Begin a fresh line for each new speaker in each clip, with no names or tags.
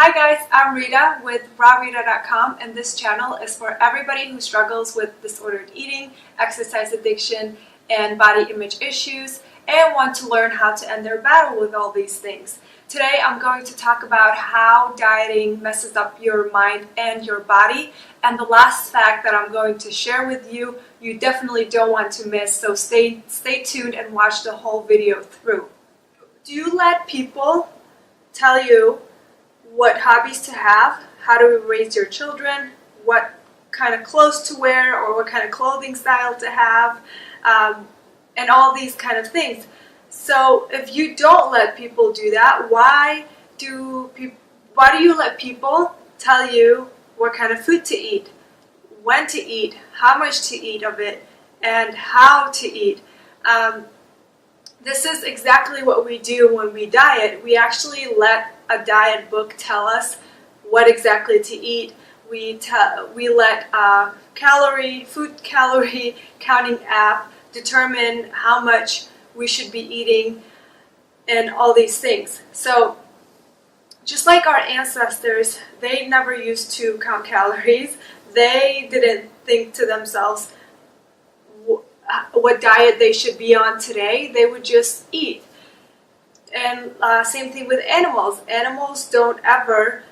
Hi guys, I'm Rita with rawrita.com, and this channel is for everybody who struggles with disordered eating, exercise addiction, and body image issues, and want to learn how to end their battle with all these things. Today I'm going to talk about how dieting messes up your mind and your body, and the last fact that I'm going to share with you, you definitely don't want to miss, so stay tuned and watch the whole video through. Do you let people tell you what hobbies to have, how to raise your children, what kind of clothes to wear or what kind of clothing style to have, and all these kind of things? So if you don't let people do that, why do you let people tell you what kind of food to eat, when to eat, how much to eat of it, and how to eat? This is exactly what we do when we diet. We actually let a diet book tell us what exactly to eat. We let a food calorie counting app determine how much we should be eating and all these things. So just like our ancestors, they never used to count calories. They didn't think to themselves what diet they should be on today. They would just eat. And same thing with animals. Animals don't ever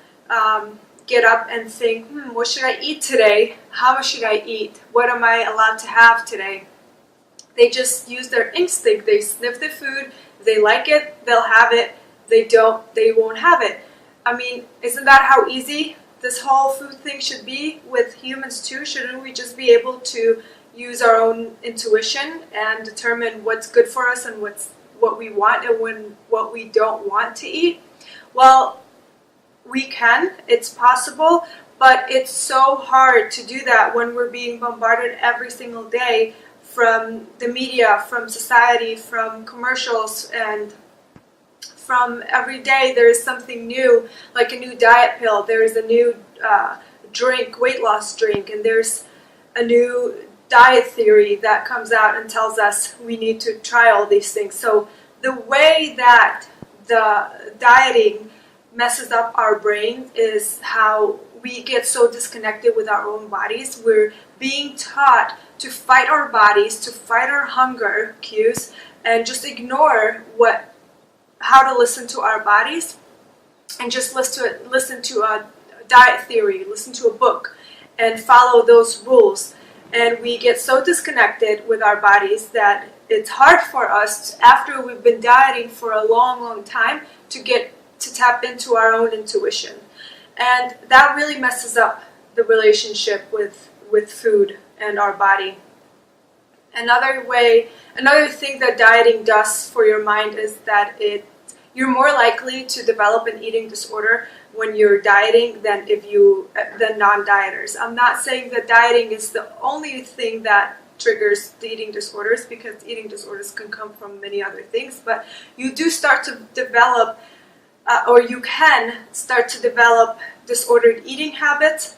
get up and think, what should I eat today? How much should I eat? What am I allowed to have today? They just use their instinct. They sniff the food. If they like it, they'll have it. They don't, they won't have it. I mean, isn't that how easy this whole food thing should be with humans too? Shouldn't we just be able to use our own intuition and determine what's good for us and what we want and what we don't want to eat? Well, we can, it's possible, but it's so hard to do that when we're being bombarded every single day from the media, from society, from commercials, and from every day there is something new, like a new diet pill, there is a new drink, weight loss drink, and there's a new diet theory that comes out and tells us we need to try all these things. So the way that the dieting messes up our brain is how we get so disconnected with our own bodies. We're being taught to fight our bodies, to fight our hunger cues, and just ignore how to listen to our bodies, and just listen to a diet theory, listen to a book, and follow those rules. And we get so disconnected with our bodies that it's hard for us, after we've been dieting for a long time, to tap into our own intuition. And that really messes up the relationship with food and our body. Another thing that dieting does for your mind is that you're more likely to develop an eating disorder when you're dieting than non-dieters. I'm not saying that dieting is the only thing that triggers the eating disorders, because eating disorders can come from many other things, but you do start to develop, or you can start to develop disordered eating habits,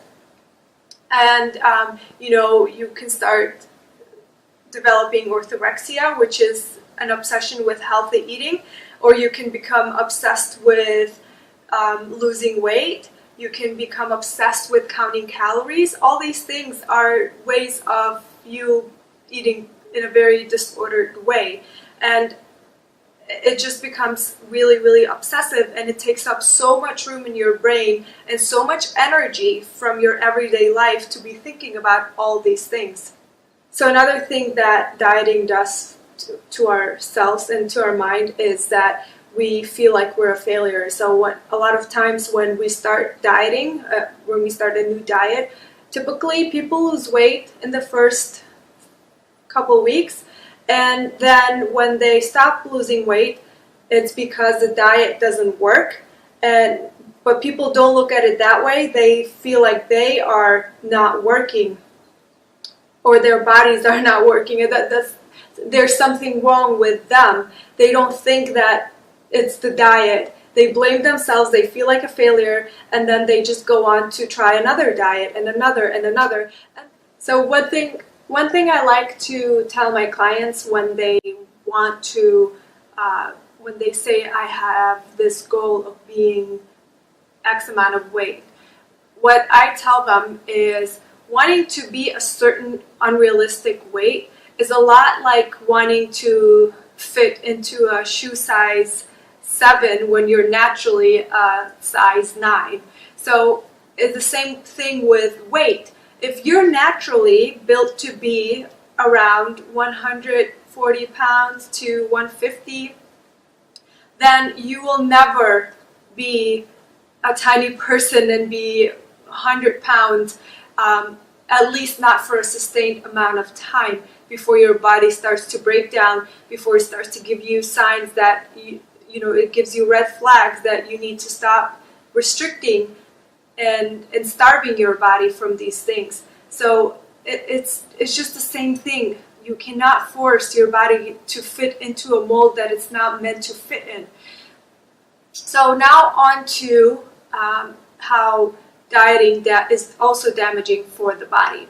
and you can start developing orthorexia, which is an obsession with healthy eating, or you can become obsessed with losing weight. You can become obsessed with counting calories. All these things are ways of you eating in a very disordered way, and it just becomes really obsessive, and it takes up so much room in your brain and so much energy from your everyday life to be thinking about all these things. So another thing that dieting does to ourselves and to our mind is that we feel like we're a failure. So a lot of times when we start dieting, when we start a new diet, typically people lose weight in the first couple weeks, and then when they stop losing weight, it's because the diet doesn't work. But people don't look at it that way. They feel like they are not working, or their bodies are not working, and there's something wrong with them. They don't think that it's the diet. They blame themselves, they feel like a failure, and then they just go on to try another diet and another and another. So one thing I like to tell my clients when they want to, when they say I have this goal of being X amount of weight. What I tell them is wanting to be a certain unrealistic weight is a lot like wanting to fit into a shoe size 7 when you're naturally a size 9. So it's the same thing with weight. If you're naturally built to be around 140 pounds to 150, then you will never be a tiny person and be 100 pounds, at least not for a sustained amount of time, before your body starts to break down, before it starts to give you signs that it gives you red flags that you need to stop restricting and starving your body from these things. So it's just the same thing. You cannot force your body to fit into a mold that it's not meant to fit in. So now on to how dieting is also damaging for the body.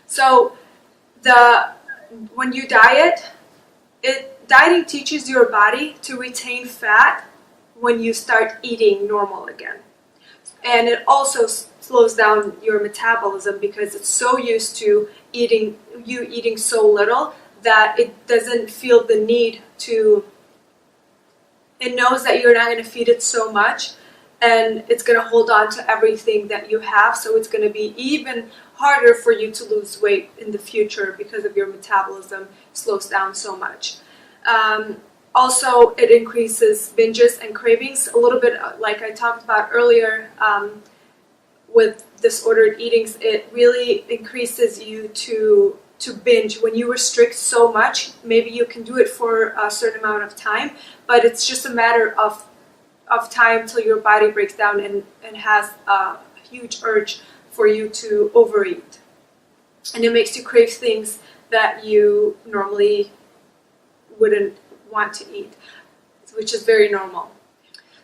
So when you diet, dieting teaches your body to retain fat when you start eating normal again. And it also slows down your metabolism because it's so used to eating so little that it doesn't feel the need to. It knows that you're not going to feed it so much, and it's going to hold on to everything that you have, so it's going to be even harder for you to lose weight in the future because of your metabolism slows down so much. Also, it increases binges and cravings, a little bit like I talked about earlier with disordered eatings. It really increases you to binge. When you restrict so much, maybe you can do it for a certain amount of time, but it's just a matter of time till your body breaks down and has a huge urge for you to overeat. And it makes you crave things that you normally wouldn't want to eat, which is very normal.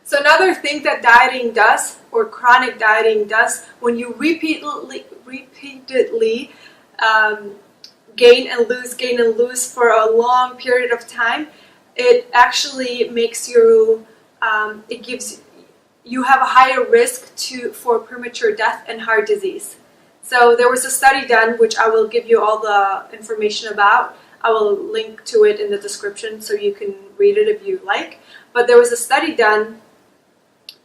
So another thing that dieting does, or chronic dieting does, when you repeatedly gain and lose for a long period of time, it actually makes you, it gives you have a higher risk for premature death and heart disease. So there was a study done, which I will give you all the information about. I will link to it in the description so you can read it if you like. But there was a study done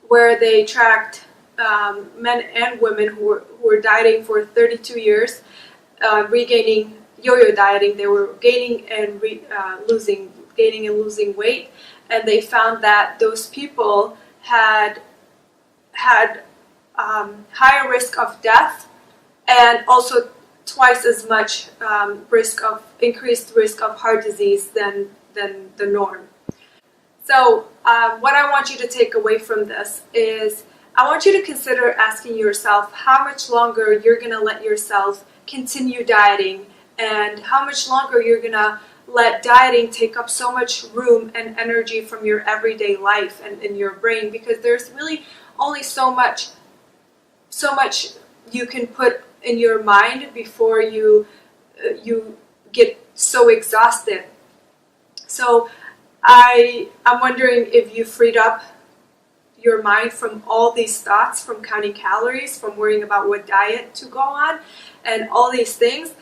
where they tracked men and women who were dieting for 32 years, regaining yo-yo dieting. They were gaining and losing weight, and they found that those people had higher risk of death and also twice as much increased risk of heart disease than the norm. So what I want you to take away from this is I want you to consider asking yourself how much longer you're going to let yourself continue dieting, and how much longer you're going to let dieting take up so much room and energy from your everyday life and in your brain, because there's really only so much you can put in your mind before you get so exhausted. So I'm wondering if you freed up your mind from all these thoughts, from counting calories, from worrying about what diet to go on, and all these things.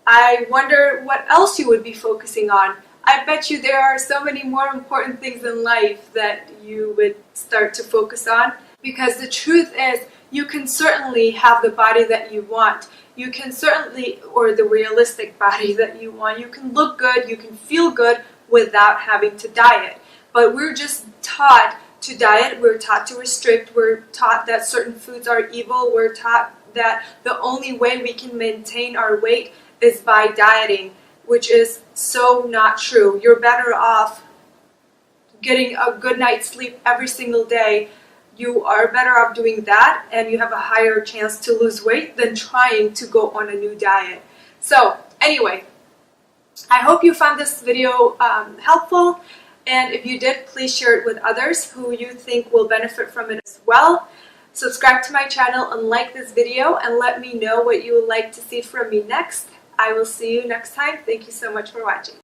I wonder what else you would be focusing on. I bet you there are so many more important things in life that you would start to focus on, because the truth is you can certainly have the body that you want. You can certainly, or the realistic body that you want. You can look good, you can feel good without having to diet. But we're just taught to diet, we're taught to restrict, we're taught that certain foods are evil, we're taught that the only way we can maintain our weight is by dieting, which is so not true. You're better off getting a good night's sleep every single day. You are better off doing that, and you have a higher chance to lose weight than trying to go on a new diet. So anyway, I hope you found this video helpful, and if you did, please share it with others who you think will benefit from it as well. Subscribe to my channel and like this video, and let me know what you would like to see from me next. I will see you next time. Thank you so much for watching.